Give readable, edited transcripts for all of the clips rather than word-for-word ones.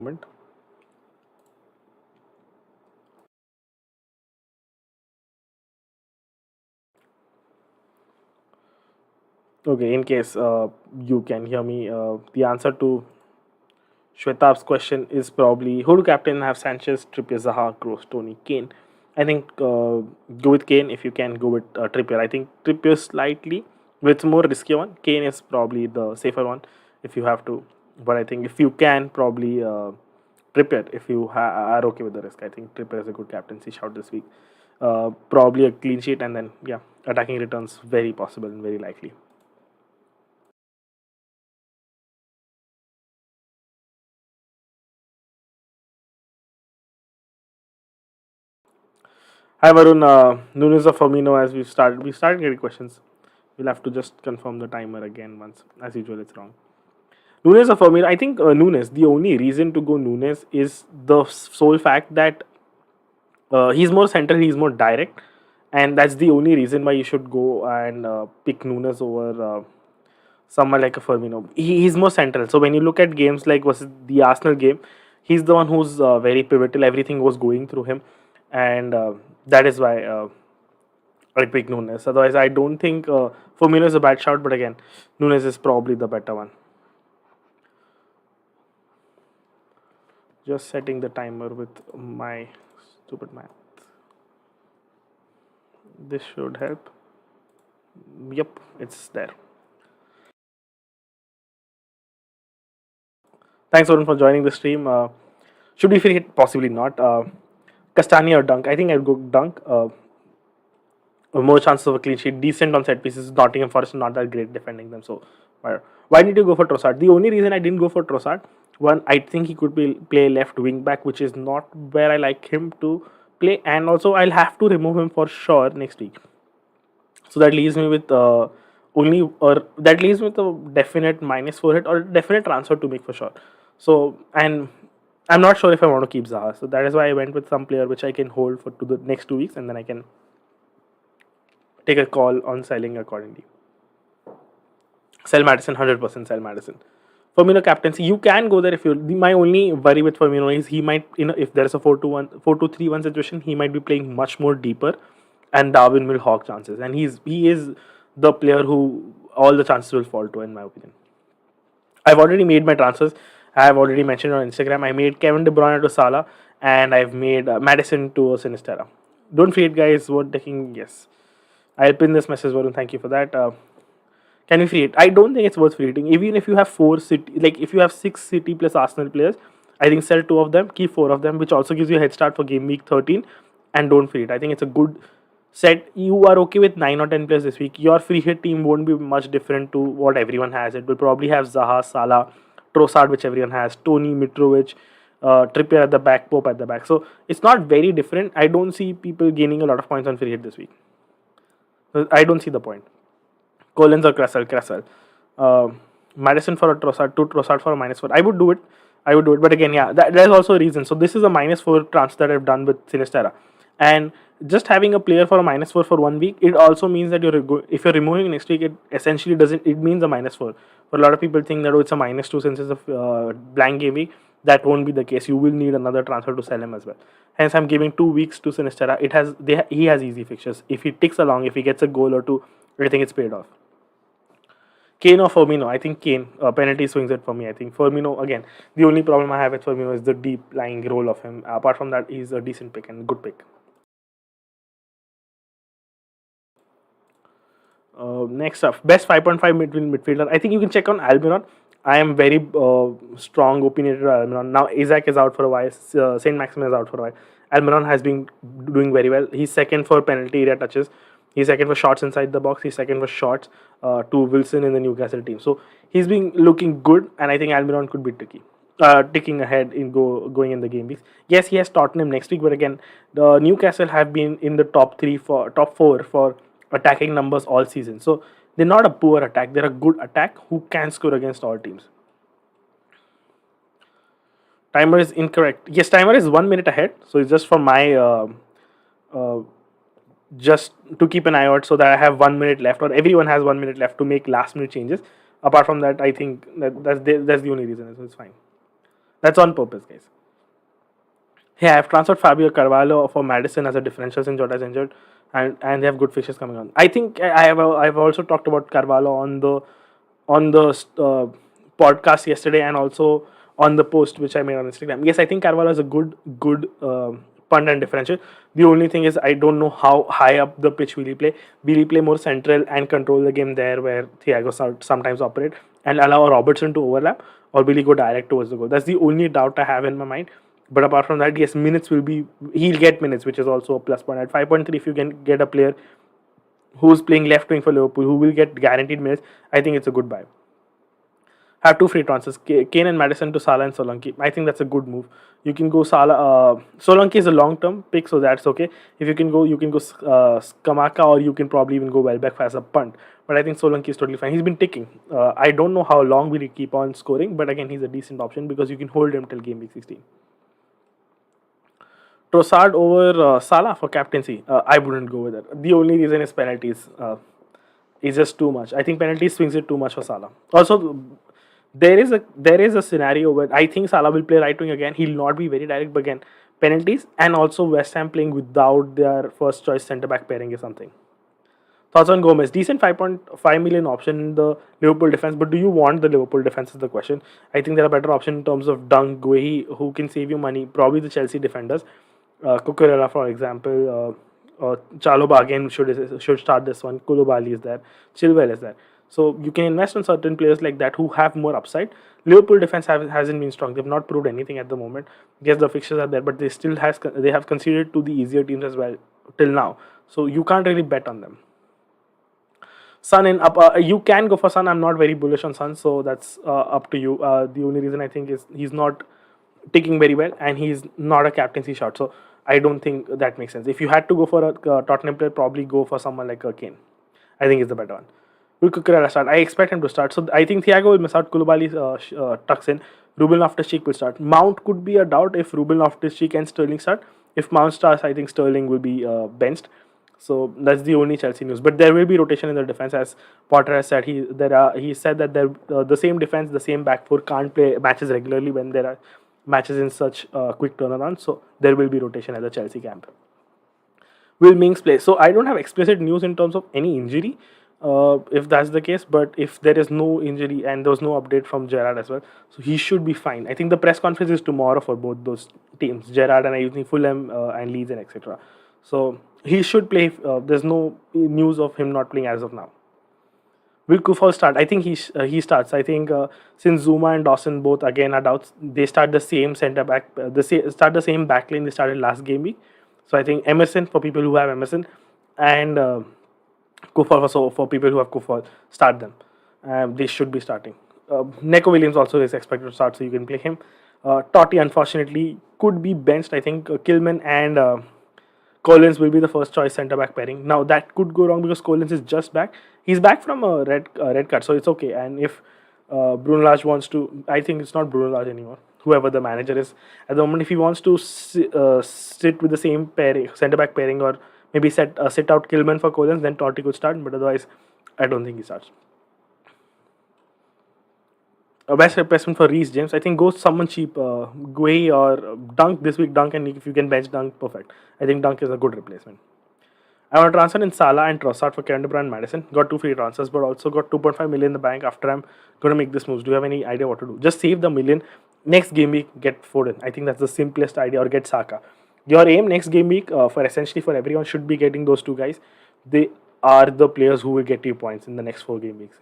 Moment. Okay, in case you can hear me, the answer to Shwetab's question is probably who do captain have Sanchez, Trippier, Zaha, Kroos, Tony, Kane. I think go with Kane if you can go with Trippier. I think Trippier slightly, but it's more risky one. Kane is probably the safer one if you have to. But I think if you can, probably Trippier if you are okay with the risk. I think Trippier is a good captaincy shout this week. Probably a clean sheet and then yeah, attacking returns very possible and very likely. Hi Varun, Nunes or Firmino as we started getting questions. We'll have to just confirm the timer again once. As usual, it's wrong. Nunes or Firmino? I think Nunes. The only reason to go Nunes is the sole fact that he's more central, he's more direct, and that's the only reason why you should go and pick Nunes over someone like a Firmino. He's more central. So when you look at games like was the Arsenal game, he's the one who's very pivotal. Everything was going through him, and that is why I pick Nunes. Otherwise, I don't think Firmino is a bad shout. But again, Nunes is probably the better one. Just setting the timer with my stupid math. This should help. Yep, it's there. Thanks, Varun, for joining the stream. Should we free hit? Possibly not. Castani or Dunk? I think I'd go Dunk. More chances of a clean sheet. Decent on set pieces. Nottingham Forest not that great defending them. So why did you go for Trossard? The only reason I didn't go for Trossard, one, I think he could play left wing back, which is not where I like him to play, and also I'll have to remove him for sure next week. So that leaves me with only, or that leaves me with a definite -4 hit or definite transfer to make for sure. So, and I'm not sure if I want to keep Zaha. So that is why I went with some player which I can hold for to the next 2 weeks, and then I can take a call on selling accordingly. Sell Madison, 100% sell Madison. Firmino captaincy, you can go there if you. My only worry with Firmino is he might, if there's a 4-2-1, 4-2-3-1 situation, he might be playing much more deeper, and Darwin will hog chances, and he is the player who all the chances will fall to, in my opinion. I've already made my transfers. I have already mentioned on Instagram. I made Kevin De Bruyne to Salah, and I've made Madison to Sinistera. Don't forget, guys. Vote taking yes. I'll pin this message, Varun. Thank you for that. Can we free it? I don't think it's worth free hitting. Even if you have 4 City, like if you have 6 City plus Arsenal players, I think sell 2 of them, keep 4 of them, which also gives you a head start for game week 13, and don't free it. I think it's a good set. You are okay with 9 or 10 players this week. Your free hit team won't be much different to what everyone has. It will probably have Zaha, Salah, Trossard, which everyone has, Tony, Mitrovic, Trippier at the back, Pope at the back. So it's not very different. I don't see people gaining a lot of points on free hit this week. I don't see the point. Collins or Cresswell. Madison for a Trossard, two Trossard for a -4. I would do it. But again, yeah, there's also a reason. So this is a -4 transfer that I've done with Sinistera, and just having a player for a -4 for 1 week, it also means that if you're removing next week, it essentially doesn't. It means a -4. For a lot of people think that it's a -2 since it's a blank game week. That won't be the case. You will need another transfer to sell him as well. Hence, I'm giving 2 weeks to Sinistera. He has easy fixtures. If he ticks along, if he gets a goal or two, I think it's paid off. Kane or Firmino? I think Kane. Penalty swings it for me. I think Firmino, again, the only problem I have with Firmino is the deep lying role of him. Apart from that, he's a decent pick and good pick. Next up, best 5.5 midfielder. I think you can check on Almiron. I am very strong opinionated on Almiron. Now Isaac is out for a while. Saint Maximin is out for a while. Almiron has been doing very well. He's second for penalty area touches. He's second for shots inside the box. He's second for shots to Wilson in the Newcastle team. So he's been looking good, and I think Almiron could be tricky. Ticking ahead in going in the game weeks. Yes, he has Tottenham next week, but again, the Newcastle have been in the top four for attacking numbers all season. So they're not a poor attack; they're a good attack who can score against all teams. Timer is incorrect. Yes, timer is 1 minute ahead. So it's just for my uh, just to keep an eye out so that I have 1 minute left, or everyone has 1 minute left to make last minute changes. Apart from that, I think that's the only reason. So it's fine. That's on purpose, guys. Hey, I've transferred Fabio Carvalho for Madison as a differential since Jota is injured, and they have good fixtures coming on. I think I've also talked about Carvalho on the podcast yesterday and also on the post which I made on Instagram. Yes, I think Carvalho is a good punt and differential. The only thing is I don't know how high up the pitch will he play. Will he play more central and control the game there where Thiago sometimes operate and allow Robertson to overlap, or will he go direct towards the goal? That's the only doubt I have in my mind. But apart from that, yes, he'll get minutes, which is also a plus point. At 5.3, if you can get a player who's playing left wing for Liverpool, who will get guaranteed minutes, I think it's a good buy. Have two free transfers, Kane and Madison to Salah and Solanke. I think that's a good move. You can go Salah. Solanke is a long-term pick, so that's okay. If you can go Skamaka, or you can probably even go Welbeck as a punt. But I think Solanke is totally fine. He's been ticking. I don't know how long will he keep on scoring, but again, he's a decent option because you can hold him till game week 16. Trossard over Salah for captaincy. I wouldn't go with it. The only reason is penalties. Is just too much. I think penalties swings it too much for Salah. Also, there is a scenario where I think Salah will play right wing again. He'll not be very direct, but again, penalties and also West Ham playing without their first choice centre back pairing is something. Thoughts on Gomez? Decent 5.5 million option in the Liverpool defense, but do you want the Liverpool defense is the question. I think there are better options in terms of Dunk, Guehi, who can save you money. Probably the Chelsea defenders. Cucurella, for example, Chaloba again should start this one. Koulibaly is there, Chilwell is there. So you can invest on certain players like that who have more upside. Liverpool defense hasn't been strong. They've not proved anything at the moment. Yes, the fixtures are there, but they have conceded to the easier teams as well till now. So you can't really bet on them. Son in up. You can go for Son. I'm not very bullish on Son, so that's up to you. The only reason I think is he's not ticking very well, and he's not a captaincy shot. So I don't think that makes sense. If you had to go for a Tottenham player, probably go for someone like a Kane. I think is the better one. Will Cucurella start? I expect him to start. So I think Thiago will miss out. Koulibaly tucks in. Ruben Loftus-Cheek will start. Mount could be a doubt if Ruben Loftus-Cheek and Sterling start. If Mount starts, I think Sterling will be benched. So that's the only Chelsea news. But there will be rotation in the defense, as Potter has said. He said that the same defense, the same back four can't play matches regularly when there are matches in such quick turnaround. So there will be rotation at the Chelsea camp. Will Mings play? So I don't have explicit news in terms of any injury, if that's the case. But if there is no injury and there was no update from Gerrard as well, so he should be fine. I think the press conference is tomorrow for both those teams, Gerrard and I think Fulham and Leeds and etc. So he should play. There's no news of him not playing as of now. Will Kufal start? I think he starts. I think since Zuma and Dawson both again are doubts, they start the same centre back. Start the same back lane they started last game week. So I think Emerson for people who have Emerson, and Kufal for people who have Kufal, start them. They should be starting. Neco Williams also is expected to start, so you can play him. Totti unfortunately could be benched. I think Kilman and Collins will be the first choice centre back pairing. Now that could go wrong because Collins is just back. He's back from a red card, so it's okay. And if Bruno Lage wants to, I think it's not Bruno Lage anymore. Whoever the manager is at the moment, if he wants to sit with the same pairing, centre back pairing, or maybe sit out Kilman for Collins, then Totti could start. But otherwise, I don't think he starts. A best replacement for Reece James, I think go someone cheap, Guehi or Dunk this week. Dunk, and if you can bench Dunk, perfect. I think Dunk is a good replacement. I want to transfer in Salah and Trossard for Kevin De Bruyne and Madison. Got 2 free transfers, but also got 2.5 million in the bank after I'm going to make this move. Do you have any idea what to do? Just save the million. Next game week, get Foden. I think that's the simplest idea, or get Saka. Your aim next game week for everyone should be getting those two guys. They are the players who will get you points in the next 4 game weeks.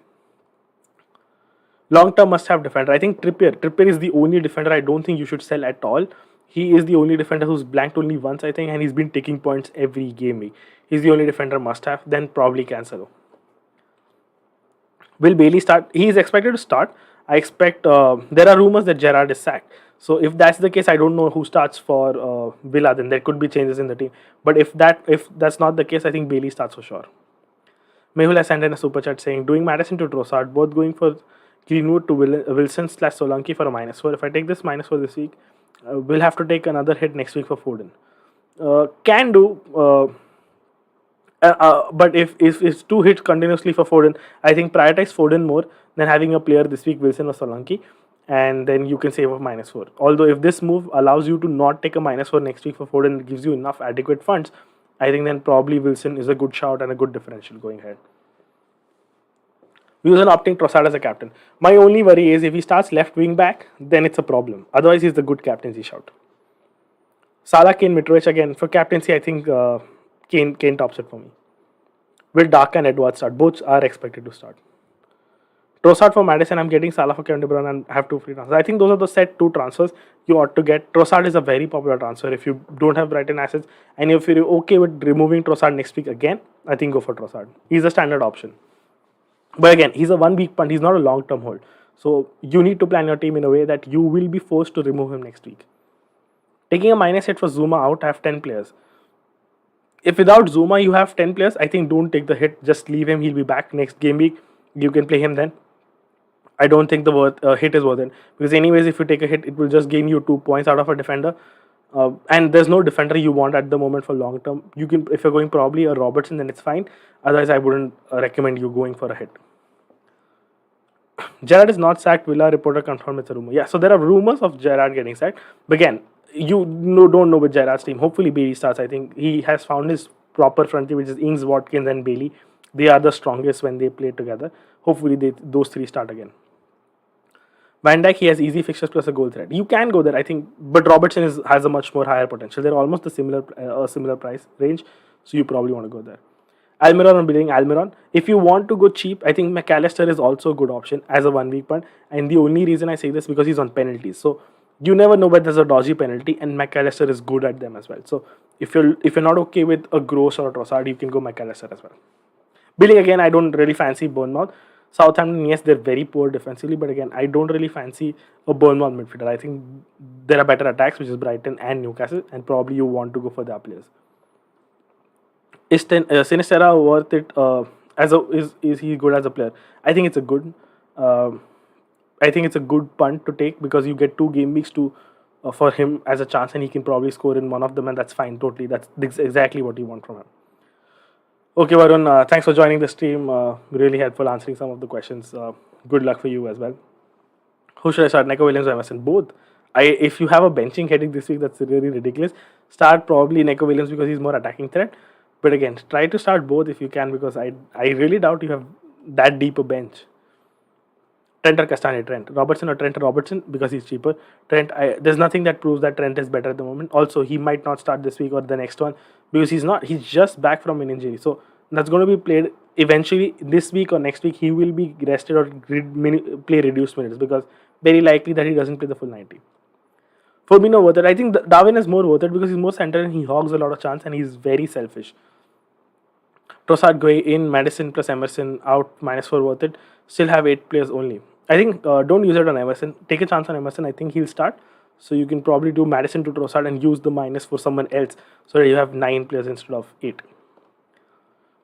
Long-term must-have defender. I think Trippier is the only defender I don't think you should sell at all. He is the only defender who's blanked only once, I think, and he's been taking points every game week. He's the only defender must-have. Then probably Cancelo. Will Bailey start? He is expected to start. I expect there are rumors that Gerrard is sacked. So if that's the case, I don't know who starts for Villa. Then there could be changes in the team. But if that's not the case, I think Bailey starts for sure. Mehul has sent in a super chat saying, doing Madison to Trossard, both going for Greenwood to Wilson/Solanke for a -4. If I take this -4 this week, we'll have to take another hit next week for Foden. Can do, but if it's 2 hits continuously for Foden, I think prioritize Foden more than having a player this week, Wilson or Solanke. and then you can save a -4. Although if this move allows you to not take a -4 next week for Foden and gives you enough adequate funds, I think then probably Wilson is a good shout and a good differential going ahead. Views on opting Trossard as a captain. My only worry is if he starts left wing back, then it's a problem. Otherwise, he's the good captaincy shout. Salah, Kane, Mitrovic again for captaincy. I think Kane tops it for me. Will Daka and Edwards start? Both are expected to start. Trossard for Madison. I'm getting Salah for Kevin De Bruyne and have 2 free transfers. I think those are the set 2 transfers you ought to get. Trossard is a very popular transfer if you don't have Brighton assets, and if you're okay with removing Trossard next week again, I think go for Trossard. He's a standard option. But again, he's a 1 week punt. He's not a long-term hold. So you need to plan your team in a way that you will be forced to remove him next week. Taking a -8 for Zuma out, I have 10 players. If without Zuma you have 10 players, I think don't take the hit. Just leave him. He'll be back next game week. You can play him then. I don't think the hit is worth it. Because anyways, if you take a hit, it will just gain you 2 points out of a defender. And there's no defender you want at the moment for long term. You can, if you're going probably a Robertson, then it's fine. Otherwise, I wouldn't recommend you going for a hit. Gerrard is not sacked. Villa reporter confirmed it's a rumor. Yeah, so there are rumors of Gerrard getting sacked. But again, you don't know with Gerrard's team. Hopefully, Bailey starts. I think he has found his proper front three, which is Ings, Watkins, and Bailey. They are the strongest when they play together. Hopefully, those 3 start again. Van Dijk, he has easy fixtures plus a goal threat. You can go there, I think, but Robertson has a much more higher potential. They're almost the similar price range, so you probably want to go there. Almiron, I'm building Almiron. If you want to go cheap, I think McAllister is also a good option as a 1 week punt. And the only reason I say this because he's on penalties. So you never know whether there's a dodgy penalty, and McAllister is good at them as well. So if you're not okay with a Gross or a Trossard, you can go McAllister as well. Billing again, I don't really fancy Bournemouth. Southampton, yes, they're very poor defensively, but again, I don't really fancy a Bournemouth midfielder. I think there are better attacks, which is Brighton and Newcastle, and probably you want to go for their players. Is Sinistera worth it? Is he good as a player? I think it's a good. I think it's a good punt to take because you get 2 game weeks to for him as a chance, and he can probably score in one of them, and that's fine. Totally, that's exactly what you want from him. Okay, Varun, thanks for joining the stream. Really helpful answering some of the questions. Good luck for you as well. Who should I start? Neco Williams or Emerson? Both. If you have a benching headache this week, that's really ridiculous. Start probably Neco Williams because he's more attacking threat. But again, try to start both if you can because I really doubt you have that deep a bench. Trent or Castagna? Trent. Robertson or Trent or Robertson because he's cheaper. Trent, there's nothing that proves that Trent is better at the moment. Also, he might not start this week or the next one because he's not. He's just back from an injury. So that's going to be played eventually this week or next week. He will be rested or play reduced minutes because very likely that he doesn't play the full 90. Firmino worth it. I think Darwin is more worth it because he's more centered and he hogs a lot of chance and he's very selfish. Trossard going in, Madison plus Emerson out, -4 worth it. Still have 8 players only. I think don't use it on Emerson. Take a chance on Emerson. I think he'll start. So you can probably do Madison to Trossard and use the minus for someone else. So that you have 9 players instead of 8.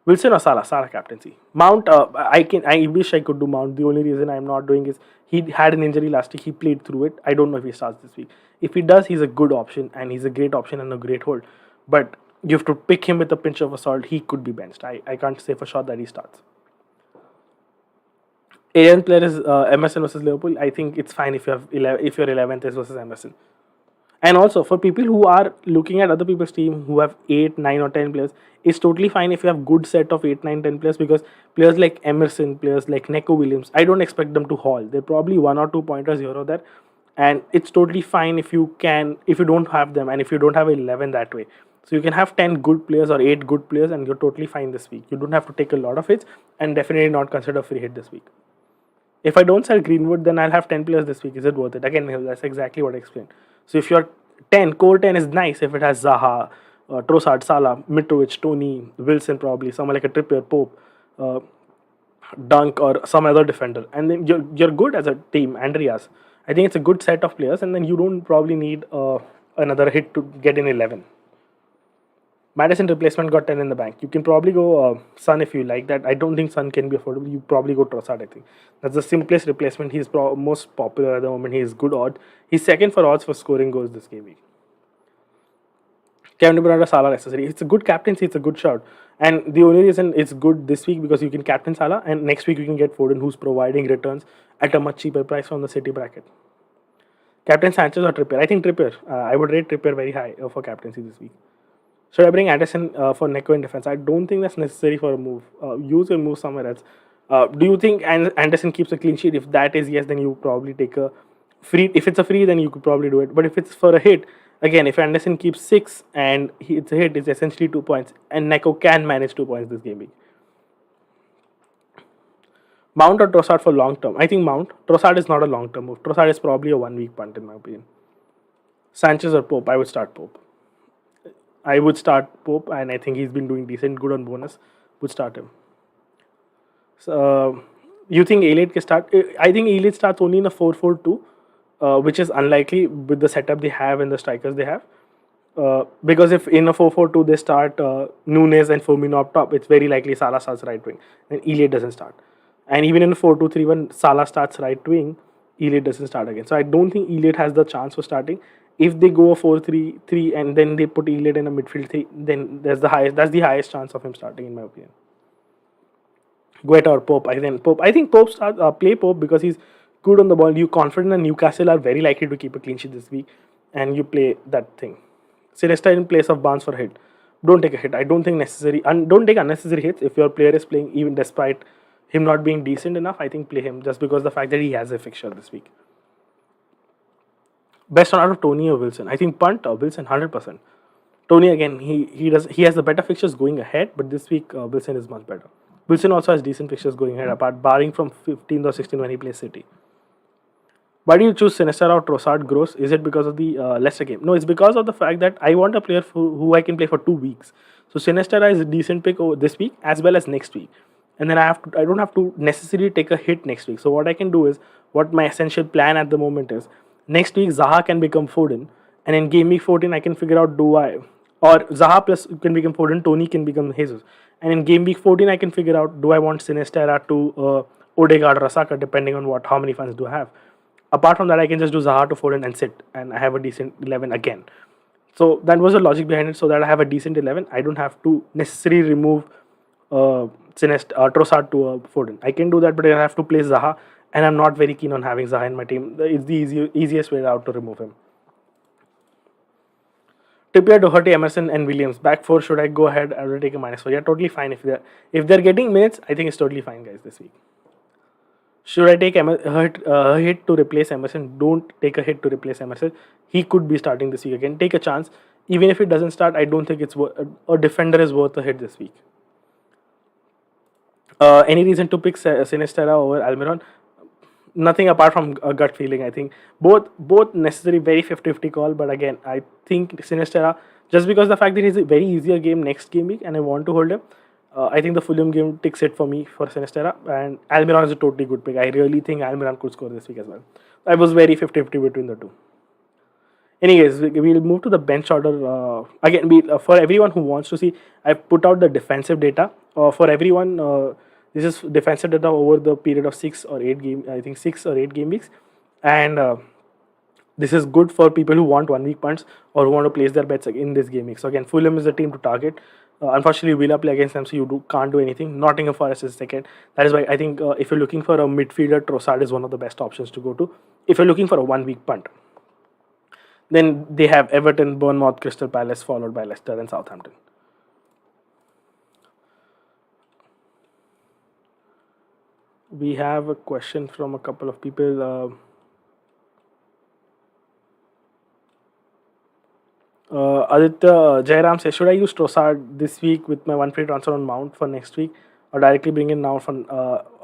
Wilson or Salah? Salah captaincy. Mount, I wish I could do Mount. The only reason I'm not doing is he had an injury last week. He played through it. I don't know if he starts this week. If he does, he's a good option and he's a great option and a great hold. But you have to pick him with a pinch of salt. He could be benched. I can't say for sure that he starts. 11th player is Emerson versus Liverpool. I think it's fine if you have if your 11th is versus Emerson. And also for people who are looking at other people's team who have 8, 9 or 10 players, it's totally fine if you have good set of 8, 9, 10 players because players like Emerson, players like Neco Williams, I don't expect them to haul. They're probably 1 or 2 pointers here or there. And it's totally fine if you don't have them and if you don't have 11 that way. So you can have 10 good players or 8 good players and you're totally fine this week. You don't have to take a lot of hits and definitely not consider free hit this week. If I don't sell Greenwood, then I'll have 10 players this week. Is it worth it? Again, that's exactly what I explained. So if you're 10, core 10 is nice if it has Zaha, Trossard, Salah, Mitrovic, Tony, Wilson probably, someone like a Trippier, Pope, Dunk or some other defender. And then you're good as a team, Andreas. I think it's a good set of players and then you don't probably need another hit to get in 11. Madison replacement got 10 in the bank. You can probably go Son if you like that. I don't think Son can be affordable. You probably go Trossard, I think. That's the simplest replacement. He's most popular at the moment. He is good odd. He's second for odds for scoring goals this game week. Kevin De Bruyne or Salah accessory. It's a good captaincy. It's a good shout. And the only reason it's good this week because you can captain Salah and next week you can get Foden who's providing returns at a much cheaper price from the City bracket. Captain Sanchez or Trippier? I think Trippier. I would rate Trippier very high for captaincy this week. Should I bring Anderson for Neko in defense? I don't think that's necessary for a move. Use your move somewhere else. Do you think Anderson keeps a clean sheet? If that is yes, then you probably take a free. If it's a free, then you could probably do it. But if it's for a hit, again, if Anderson keeps 6 and it's a hit, it's essentially 2 points. And Neko can manage 2 points this game week. Mount or Trossard for long term? I think Mount. Trossard is not a long term move. Trossard is probably a 1 week punt in my opinion. Sanchez or Pope? I would start Pope. And I think he's been doing decent, good on bonus. Would start him. So, you think Elite can start? I think Elite starts only in a 4-4-2, which is unlikely with the setup they have and the strikers they have. Because if in a 4-4-2 they start Nunes and Firmino up top, it's very likely Salah starts right wing and Elite doesn't start. And even in a 4-2-3 when Salah starts right wing, Elite doesn't start again. So I don't think Elite has the chance for starting. If they go a 4-3-3 and then they put Elite in a midfield 3, then that's the highest chance of him starting in my opinion. Guetta or Pope? I think Pope play Pope because he's good on the ball. You confident that Newcastle are very likely to keep a clean sheet this week, and you play that thing. Sinister in place of Barnes for a hit. Don't take a hit. I don't think necessary. Don't take unnecessary hits. If your player is playing even despite him not being decent enough, I think play him just because the fact that he has a fixture this week. Best one out of Tony or Wilson? I think punt or Wilson 100%. Tony again, he has the better fixtures going ahead, but this week Wilson is much better. Wilson also has decent fixtures going ahead, apart barring from 15th or 16th when he plays City. Why do you choose Sinister or Trossard Gross? Is it because of the Leicester game? No, it's because of the fact that I want a player who I can play for 2 weeks. So Sinister is a decent pick this week as well as next week. And then I don't have to necessarily take a hit next week. So what I can do is, what my essential plan at the moment is, next week Zaha can become Foden, and in game week 14 I can figure out or Zaha plus can become Foden, Tony can become Jesus, and in game week 14 I can figure out, do I want Sinistera to Odegaard or Saka, depending on how many funds do I have. Apart from that, I can just do Zaha to Foden and sit, and I have a decent 11 again. So that was the logic behind it, so that I have a decent 11. I don't have to necessarily remove Trossard to Foden. I can do that, but I have to play Zaha, and I'm not very keen on having Zaha in my team. It's the easiest way out to remove him. Trippier, Doherty, Emerson, and Williams. Back 4, should I go ahead? I will take a -4. Yeah, totally fine. If they're getting minutes, I think it's totally fine, guys, this week. Should I take a hit to replace Emerson? Don't take a hit to replace Emerson. He could be starting this week again. Take a chance. Even if it doesn't start, I don't think it's a defender is worth a hit this week. Any reason to pick Sinistera over Almiron? Nothing apart from a gut feeling. I think both necessary, very 50-50 call. But again, I think Sinistera, just because the fact that he's a very easier game next game week and I want to hold him, I think the Fulham game ticks it for me for Sinistera. And Almiron is a totally good pick. I really think Almiron could score this week as well. I was very 50-50 between the two. Anyways, we'll move to the bench order. Again, for everyone who wants to see, I've put out the defensive data. For everyone, this is defensive data over the period of 6 or 8 game weeks. And this is good for people who want 1 week punts or who want to place their bets in this game week. So again, Fulham is the team to target. Unfortunately, Villa play against them, so you can't do anything. Nottingham Forest is second. That is why I think if you're looking for a midfielder, Trossard is one of the best options to go to. If you're looking for a 1 week punt, then they have Everton, Bournemouth, Crystal Palace, followed by Leicester and Southampton. We have a question from a couple of people. Aditya Jairam says, should I use Trossard this week with my 1 free transfer on Mount for next week, or directly bring in now from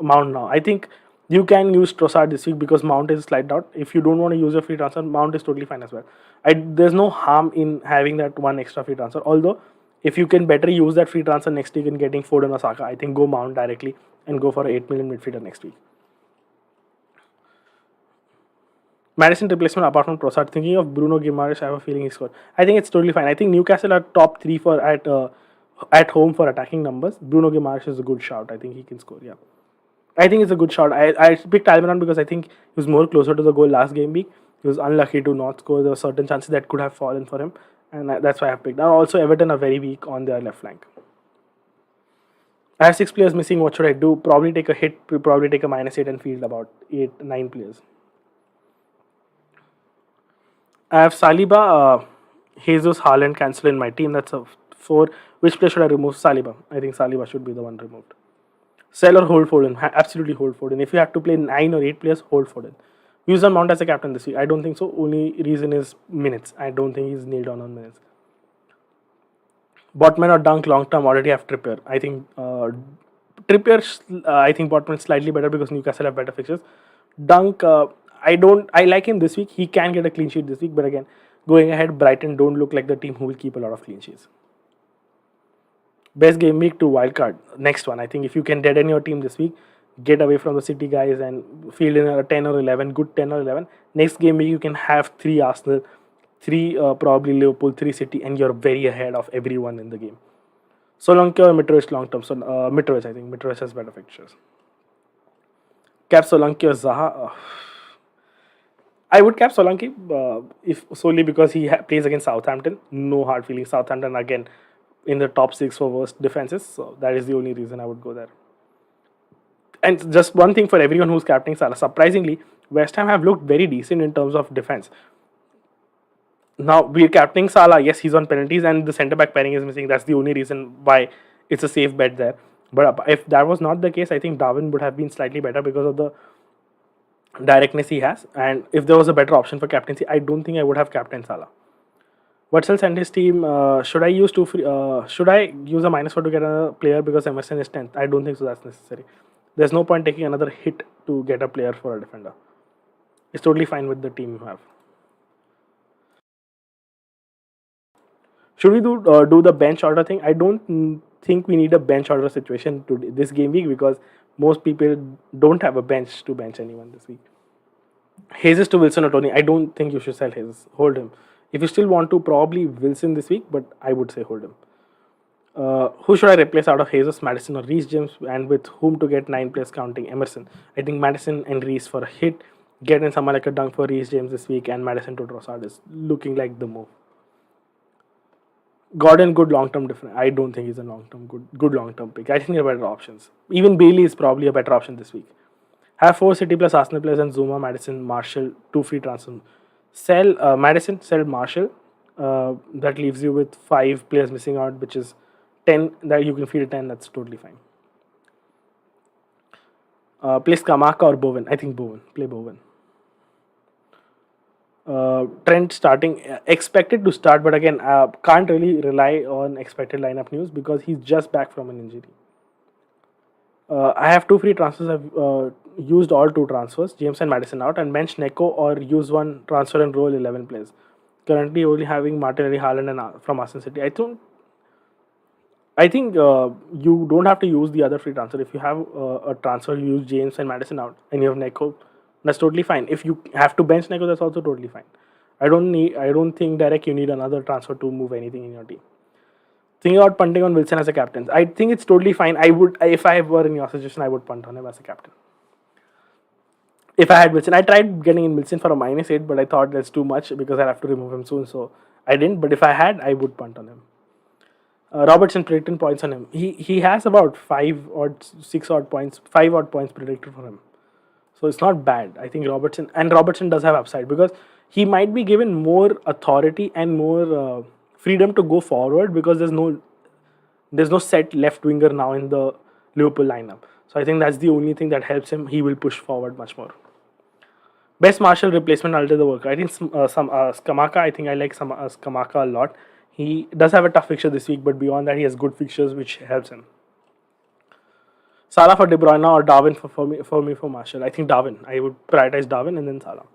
Mount now? I think you can use Trossard this week because Mount is a slight doubt. If you don't want to use a free transfer, Mount is totally fine as well. There's no harm in having that 1 extra free transfer. Although, if you can better use that free transfer next week in getting Foden or Saka, I think go Mount directly and go for an 8 million midfielder next week. Madison replacement apart from Trossard. Thinking of Bruno Guimaraes, I have a feeling he scored. I think it's totally fine. I think Newcastle are top 3 at home for attacking numbers. Bruno Guimaraes is a good shout. I think he can score. Yeah, I think it's a good shout. I picked Almiron because I think he was more closer to the goal last game week. He was unlucky to not score. There were certain chances that could have fallen for him, and that's why I picked. Now also Everton are very weak on their left flank. I have 6 players missing. What should I do? Probably take a hit. Probably take a -8 and field about 8-9 players. I have Saliba, Jesus, Haaland, cancel in my team. That's a 4. Which player should I remove? Saliba. I think Saliba should be the one removed. Sell or hold Foden. Absolutely hold Foden. If you have to play 9 or 8 players, hold Foden. Use on Mount as a captain this week. I don't think so. Only reason is minutes. I don't think he's nailed on minutes. Botman or Dunk long term already have Trippier. I think Trippier. I think Botman is slightly better because Newcastle have better fixtures. Dunk. I don't. I like him this week. He can get a clean sheet this week, but again, going ahead, Brighton don't look like the team who will keep a lot of clean sheets. Best game week to wildcard. Next one. I think if you can deaden your team this week, get away from the City guys and field in a 10 or 11, good 10 or 11. Next game week, you can have 3 Arsenal, 3 probably Liverpool, 3 City, and you're very ahead of everyone in the game. Solanke or Mitrovic long term. So Mitrovic, I think. Mitrovic has better fixtures. Cap Solanke or Zaha. I would cap Solanke if solely because he plays against Southampton. No hard feelings. Southampton again in the top 6 for worst defenses. So that is the only reason I would go there. And just one thing for everyone who's captaining Salah. Surprisingly, West Ham have looked very decent in terms of defense. Now we're captaining Salah. Yes, he's on penalties and the centre back pairing is missing. That's the only reason why it's a safe bet there. But if that was not the case, I think Darwin would have been slightly better because of the directness he has. And if there was a better option for captaincy, I don't think I would have captained Salah. What'll send his team? Should I use should I use a -4 to get a player because Emerson is 10th? I don't think so. That's necessary. There's no point taking another hit to get a player for a defender. It's totally fine with the team you have. Should we do the bench order thing? I don't think we need a bench order situation to this game week because most people don't have a bench to bench anyone this week. Jesus to Wilson or Tony. I don't think you should sell Jesus. Hold him. If you still want to, probably Wilson this week, but I would say hold him. Who should I replace out of Jesus, Madison or Reece James, and with whom to get 9 players counting Emerson? I think Madison and Reece for a hit. Get in someone like a dunk for Reece James this week, and Madison to Trossard is looking like the move. Gordon, good long term difference. I don't think he's a long term good long term pick. I think there are better options. Even Bailey is probably a better option this week. Have 4 City plus Arsenal players and Zuma, Madison, Marshall, 2 free transfers. Sell Madison, sell Marshall. That leaves you with 5 players missing out, which is 10. That you can feed a 10. That's totally fine. Place Kamaka or Bowen. I think Bowen. Play Bowen. Trent starting, expected to start, but again, can't really rely on expected lineup news because he's just back from an injury. I have 2 free transfers. I've used all 2 transfers, James and Madison out, and bench Neko or use 1 transfer and roll 11 players. Currently, only having Martinelli, Haaland, and from Arsenal City. I think you don't have to use the other free transfer. If you have a transfer, you use James and Madison out, and you have Neko. That's totally fine. If you have to bench Neko, that's also totally fine. I don't think Derek you need another transfer to move anything in your team. Think about punting on Wilson as a captain. I think it's totally fine. I would, if I were in your situation, I would punt on him as a captain. If I had Wilson, I tried getting in Wilson for a -8, but I thought that's too much because I'd have to remove him soon, so I didn't. But if I had, I would punt on him. Robertson predicted points on him. He has about 5 or 6 odd points, 5 odd points predicted for him. So it's not bad. I think Robertson does have upside because he might be given more authority and more freedom to go forward because there's no set left winger now in the Liverpool lineup. So I think that's the only thing that helps him. He will push forward much more. Best Marshall replacement under the worker. I think Skamaka. I think I like Skamaka a lot. He does have a tough fixture this week, but beyond that, he has good fixtures which helps him. Salah for De Bruyne or Darwin for Marshall. I think Darwin. I would prioritize Darwin and then Salah.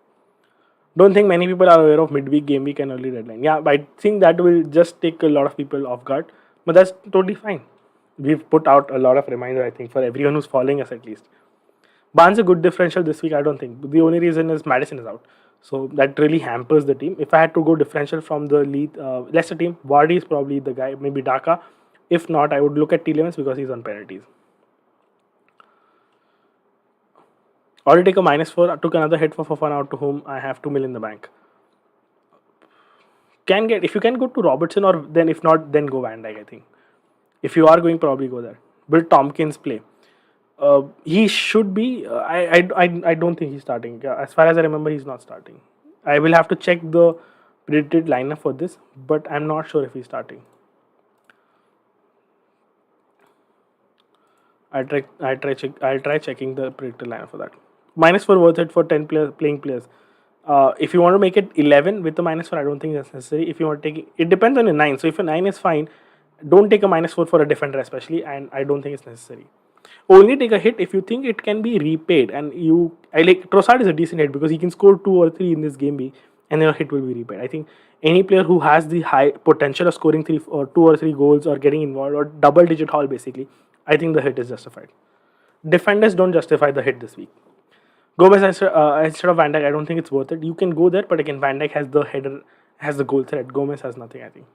Don't think many people are aware of midweek, game week and early deadline. Yeah, but I think that will just take a lot of people off guard. But that's totally fine. We've put out a lot of reminder, I think, for everyone who's following us at least. Barnes a good differential this week, I don't think. The only reason is Madison is out. So that really hampers the team. If I had to go differential from the Leicester team, Vardy is probably the guy, maybe Daka. If not, I would look at Tielemans because he's on penalties. Already take a -4, took another hit for Fofana out to whom I have 2 million in the bank. If you can go to Robertson or then if not, then go Van Dijk, I think. If you are going, probably go there. Will Tompkins play? He should be. I don't think he's starting. As far as I remember, he's not starting. I will have to check the predicted lineup for this, but I'm not sure if he's starting. I'll try checking the predicted lineup for that. -4 worth it for 10 playing players. If you want to make it 11 with the -4, I don't think that's necessary. If you want to take it, it depends on your 9. So if your 9 is fine, don't take a -4 for a defender especially, and I don't think it's necessary. Only take a hit if you think it can be repaid, and I like Trossard is a decent hit because he can score 2 or 3 in this game week, and then a hit will be repaid. I think any player who has the high potential of scoring 2 or 3 goals or getting involved or double digit haul basically, I think the hit is justified. Defenders don't justify the hit this week. Gomez instead of Van Dijk, I don't think it's worth it. You can go there, but again, Van Dijk has the header, has the goal threat. Gomez has nothing, I think.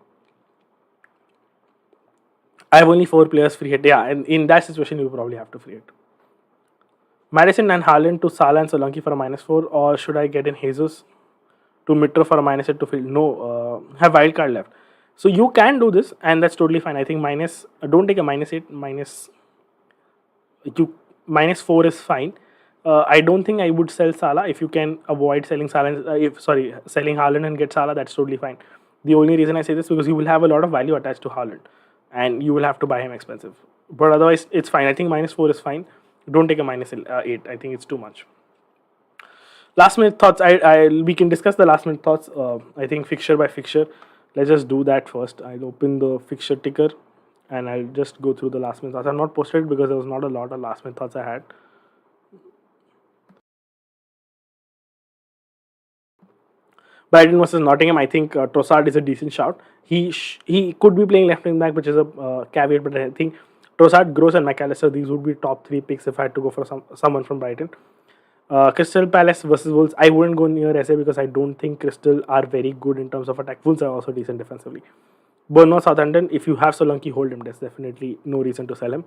I have only 4 players free hit. Yeah, and in that situation, you probably have to free hit. Madison and Haaland to Salah and Solanke for a -4, or should I get in Jesus to Mitro for a -8 to field? No, have wildcard left. So you can do this, and that's totally fine. I think don't take a -8, -4 is fine. I don't think I would sell Salah. If you can avoid selling selling Haaland and get Salah, that's totally fine. The only reason I say this because you will have a lot of value attached to Haaland, and you will have to buy him expensive. But otherwise, it's fine. I think -4 is fine. Don't take a -8. I think it's too much. Last minute thoughts. We can discuss the last minute thoughts. I think fixture by fixture. Let's just do that first. I'll open the fixture ticker, and I'll just go through the last minute thoughts. I'm not posted because there was not a lot of last minute thoughts I had. Brighton versus Nottingham, I think Trossard is a decent shout. He could be playing left wing back, which is a caveat, but I think Trossard, Gross, and McAllister, these would be top 3 picks if I had to go for someone from Brighton. Crystal Palace versus Wolves, I wouldn't go near SA because I don't think Crystal are very good in terms of attack. Wolves are also decent defensively. Bournemouth, Southampton, if you have Solanke, hold him. There's definitely no reason to sell him.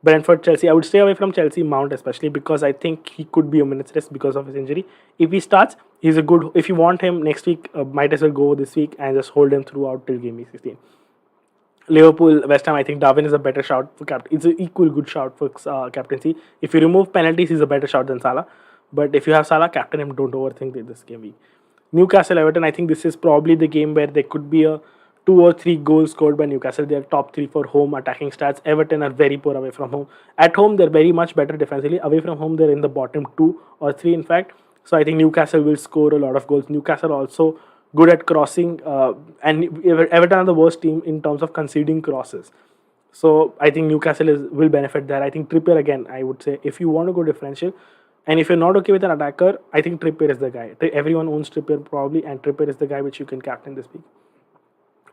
Brentford, Chelsea, I would stay away from Chelsea, Mount especially because I think he could be a minute's rest because of his injury. If he starts, he's a good. If you want him next week, might as well go this week and just hold him throughout till game week 16. Liverpool, West Ham, I think Darwin is a better shout for captain. It's an equal good shout for captaincy. If you remove penalties, he's a better shout than Salah. But if you have Salah, captain him. Don't overthink this game week. Newcastle, Everton, I think this is probably the game where there could be a 2 or 3 goals scored by Newcastle. They are top 3 for home attacking stats. Everton are very poor away from home. At home, they're very much better defensively. Away from home, they're in the bottom 2 or 3, in fact. So I think Newcastle will score a lot of goals. Newcastle also good at crossing, and Everton are the worst team in terms of conceding crosses. So I think Newcastle will benefit there. I think Trippier, again, I would say, if you want to go differential, and if you're not okay with an attacker, I think Trippier is the guy. Everyone owns Trippier probably, and Trippier is the guy which you can captain this week.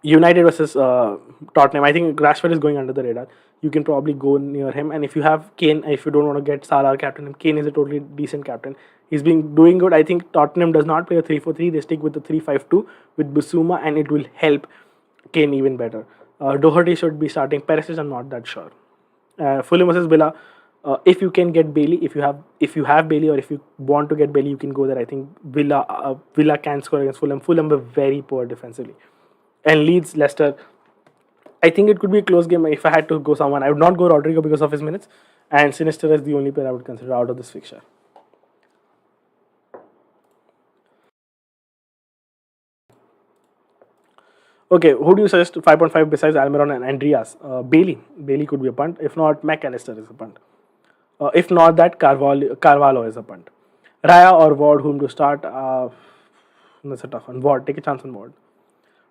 United versus Tottenham, I think Rashford is going under the radar. You can probably go near him. And if you have Kane, if you don't want to get Salah or captain, Kane is a totally decent captain. He's been doing good. I think Tottenham does not play a 3-4-3. They stick with the 3-5-2 with Bissouma, and it will help Kane even better. Doherty should be starting. Perisic, I'm not that sure. Fulham versus Villa. If you can get Bailey, if you have Bailey, or if you want to get Bailey, you can go there. I think Villa can score against Fulham. Fulham were very poor defensively. And Leeds, Leicester, I think it could be a close game. If I had to go someone, I would not go Rodrigo because of his minutes. And Sinister is the only player I would consider out of this fixture. Okay, who do you suggest 5.5 besides Almiron and Andreas? Bailey. Bailey could be a punt. If not, McAllister is a punt. If not that, Carvalho is a punt. Raya or Ward, whom to start? That's a tough one. Ward, take a chance on Ward.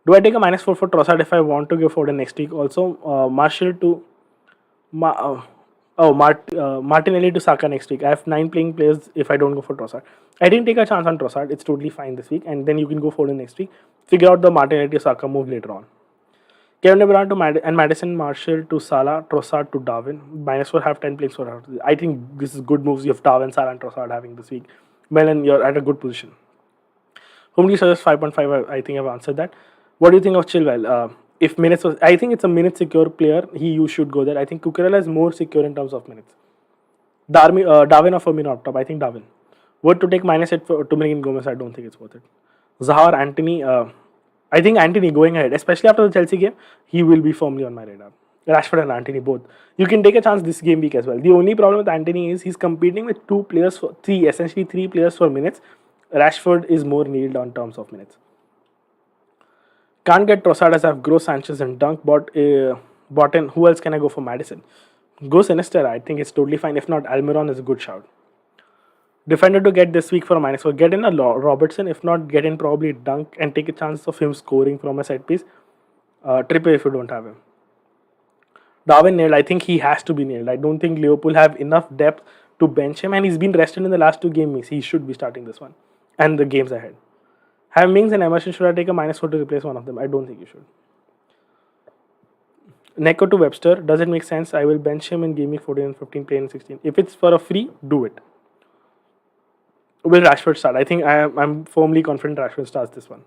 Do I take a -4 for Trossard if I want to go Foden next week? Also, Martial to Martinelli to Saka next week. I have 9 playing players if I don't go for Trossard. I didn't take a chance on Trossard. It's totally fine this week, and then you can go Foden next week. Figure out the Martinelli to Saka move later on. Kevin De Bruyne to and Madison, Martial to Salah, Trossard to Darwin. -4 have 10 players for. I think this is good moves. You have Darwin, Salah, and Trossard having this week. Well, and you're at a good position. Whom do you suggest 5.5? I think I've answered that. What do you think of Chilwell? If minutes was, I think it's a minute secure player. You should go there. I think Cucurella is more secure in terms of minutes. Darwin or Firmino up top. I think Darwin. Worth to take -8 to bring in Gomez. I don't think it's worth it. Zaha or Anthony. I think Anthony going ahead, especially after the Chelsea game, he will be firmly on my radar. Rashford and Anthony both. You can take a chance this game week as well. The only problem with Anthony is he's competing with 2 players for essentially 3 players for minutes. Rashford is more nailed on terms of minutes. Can't get Trossard as I have Gross, Sanchez, and Dunk. Bought in. Who else can I go for Madison? Go Sinister. I think it's totally fine. If not, Almiron is a good shout. Defender to get this week for a -4. Get in a Robertson. If not, get in probably Dunk and take a chance of him scoring from a set piece. Trippier if you don't have him. Darwin nailed. I think he has to be nailed. I don't think Liverpool have enough depth to bench him, and he's been rested in the last 2 games. He should be starting this one and the games ahead. Have Mings and Emerson. Should I take a -4 to replace one of them? I don't think you should. Neko to Webster. Does it make sense? I will bench him in Gameweek 14 and 15, play in 16. If it's for a free, do it. Will Rashford start? I think I'm firmly confident Rashford starts this one.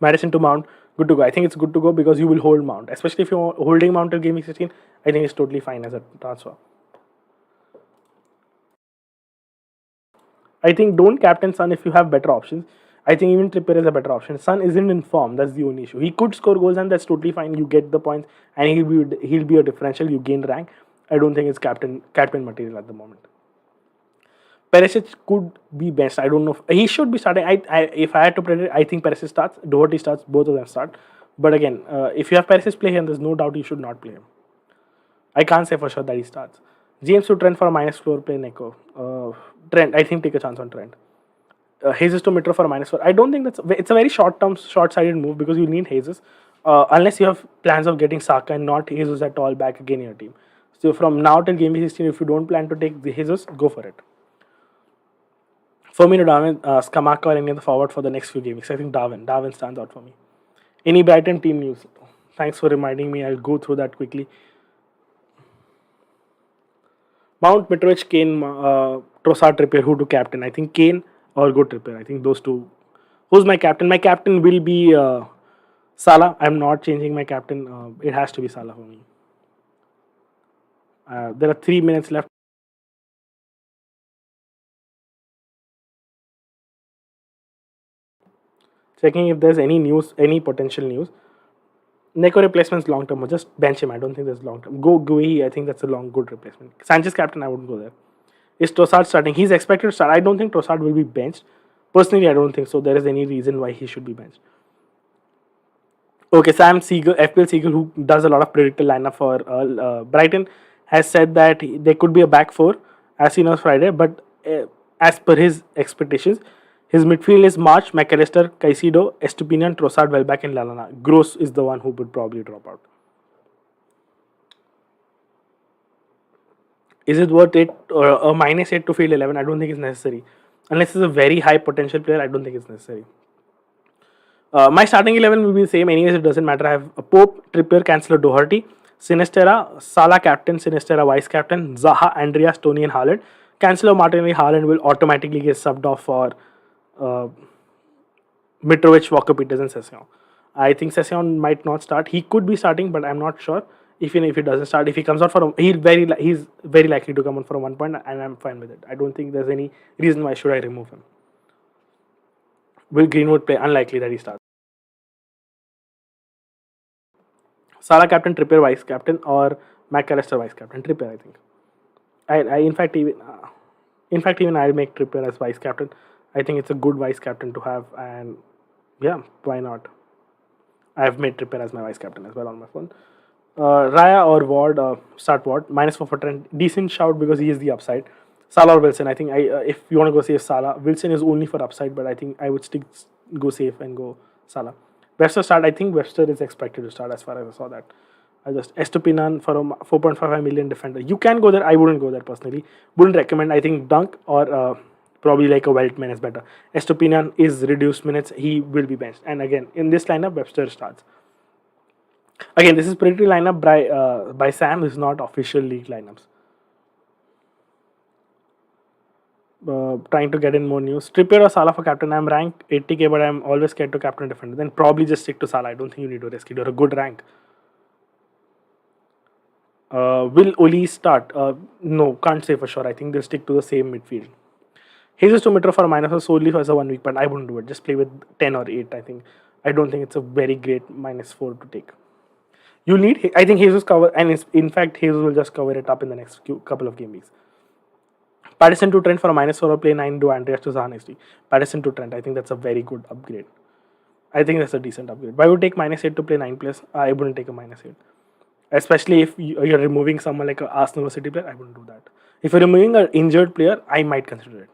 Madison to Mount, good to go. I think it's good to go because you will hold Mount, especially if you're holding Mount at Gameweek 16. I think it's totally fine as a transfer. I think don't captain Son if you have better options. I think even Trippier is a better option. Son isn't in form. That's the only issue. He could score goals and that's totally fine. You get the points and he'll be a differential. You gain rank. I don't think it's captain material at the moment. Perisic could be best. I don't know. He should be starting. If I had to predict, I think Perisic starts. Doherty starts. Both of them start. But again, if you have Perisic play him, there's no doubt you should not play him. I can't say for sure that he starts. James to Trent for a -4, play Neko. Trent, I think take a chance on Trent. Jesus to Mitro for a -4. I don't think it's a very short-sighted move because you need Jesus. Unless you have plans of getting Saka and not Jesus at all back again in your team. So from now till game 16, if you don't plan to take the Jesus, go for it. Firmino, Darwin, Skamaka or any other forward for the next few games. I think Darwin stands out for me. Any Brighton team news? Thanks for reminding me. I'll go through that quickly. Mount, Mitrovic, Kane, Trossard, Trippier, who to captain? I think Kane or go Trippier. I think those two. Who's my captain? My captain will be Salah. I'm not changing my captain. It has to be Salah for me. There are 3 minutes left. Checking if there's any news, any potential news. Neko replacements long term. Just bench him. I don't think there's long term. Go Gui. I think that's a good replacement. Sanchez captain. I wouldn't go there. Is Trossard starting? He's expected to start. I don't think Trossard will be benched. Personally, I don't think so. There is any reason why he should be benched. Okay, Sam Siegel, FPL Siegel, who does a lot of predicted lineup for Brighton, has said that there could be a back four as soon as Friday, but as per his expectations, his midfield is March, McAllister, Caicedo, Estupinian, Trossard, Welbeck, and Lallana. Gross is the one who would probably drop out. Is it worth it or a -8 to field 11? I don't think it's necessary. Unless it's a very high potential player, I don't think it's necessary. My starting 11 will be the same. Anyways, it doesn't matter. I have Pope, Trippier, Cancelo, Doherty, Sinistera, Salah captain, Sinistera vice captain, Zaha, Andreas, Tony, and Haaland. Cancelo, Martinelli, Haaland will automatically get subbed off for Mitrovic, Walker, Peters, and Session. I think Session might not start. He could be starting, but I'm not sure. Even if he doesn't start, if he comes out for he's very likely to come on for a 1 point, and I'm fine with it. I don't think there's any reason why should I remove him. Will Greenwood play? Unlikely that he starts. Salah captain, Trippier vice captain, or McAllister vice captain. Trippier, I think. I in fact even I'll make Trippier as vice captain. I think it's a good vice captain to have, and yeah, why not? I've made Trippier as my vice captain as well on my phone. Raya or Ward, start Ward. -4 for Trent. Decent shout because he is the upside. Salah or Wilson. I think if you want to go save Salah, Wilson is only for upside, but I think I would go safe and go Salah. Webster start. I think Webster is expected to start as far as I saw that. I just Estupinan for a 4.55 million defender. You can go there. I wouldn't go there personally. Wouldn't recommend. I think Dunk or probably like a Weltman is better. Estupinan is reduced minutes. He will be benched. And again, in this lineup, Webster starts. Again, this is pretty lineup by Sam. This is not official league lineups. Trying to get in more news. Trippier or Salah for captain. I'm ranked 80k, but I'm always scared to captain a defender. Then probably just stick to Salah. I don't think you need to risk it. You're a good rank. Will Oli start? No, can't say for sure. I think they'll stick to the same midfield. Jesus to Mitro for a -4 solely for a 1 week, but I wouldn't do it. Just play with 10 or 8. I don't think it's a very great -4 to take. You need. I think Jesus cover, and in fact Jesus will just cover it up in the next couple of game weeks. Patterson to Trent for a -4 or play 9 to Andreas to Zaha next week. Patterson to Trent. I think that's a very good upgrade. I think that's a decent upgrade. But I would take -8 to play 9 players. I wouldn't take a -8. Especially if you're removing someone like an Arsenal or City player, I wouldn't do that. If you're removing an injured player, I might consider it.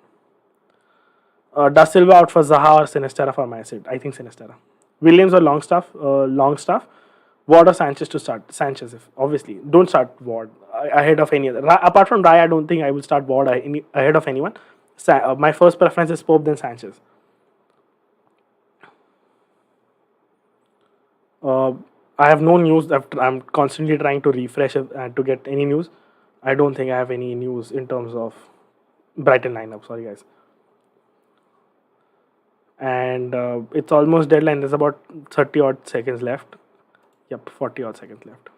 Da Silva out for Zaha or Sinistera for -8. I think Sinistera. Williams or Longstaff. Longstaff. Ward or Sanchez to start. Sanchez, if obviously. Don't start Ward ahead of any other. Apart from Raya, I don't think I will start Ward ahead of anyone. My first preference is Pope, then Sanchez. I have no news. I'm constantly trying to refresh to get any news. I don't think I have any news in terms of Brighton lineup. Sorry, guys. And it's almost deadline. There's about 30 odd seconds left. Yep, 40 odd seconds left.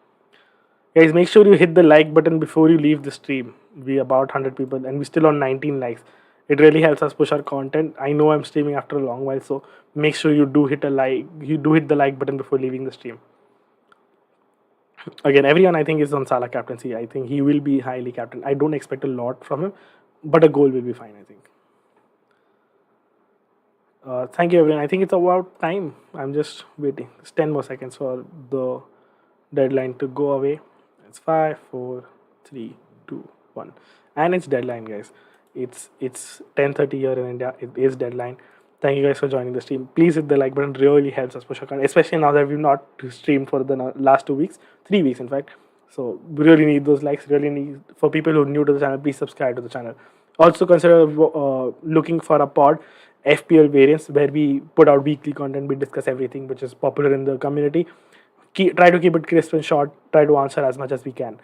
Guys, make sure you hit the like button before you leave the stream. We about 100 people and we're still on 19 likes. It really helps us push our content. I know I'm streaming after a long while, so make sure you do hit a like. You do hit the like button before leaving the stream. Again, everyone I think is on Salah captaincy. I think he will be highly captain. I don't expect a lot from him, but a goal will be fine, I think. Thank you, everyone. I think it's about time. I'm just waiting. It's 10 more seconds for the deadline to go away. It's 5, 4, 3, 2, 1. And it's deadline, guys. It's 10:30 here in India. It is deadline. Thank you guys for joining the stream. Please hit the like button. Really helps us push our content, especially now that we've not streamed for the last 2 weeks, 3 weeks in fact. So we really need those likes. Really need, for people who are new to the channel, please subscribe to the channel. Also consider looking for a pod, FPL variants, where we put out weekly content. We discuss everything which is popular in the community. Try to keep it crisp and short. Try to answer as much as we can.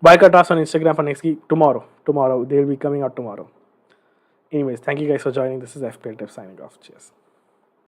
Boycott us on Instagram for next week. Tomorrow. They'll be coming out tomorrow. Anyways, thank you guys for joining. This is FPLTIPS signing off. Cheers.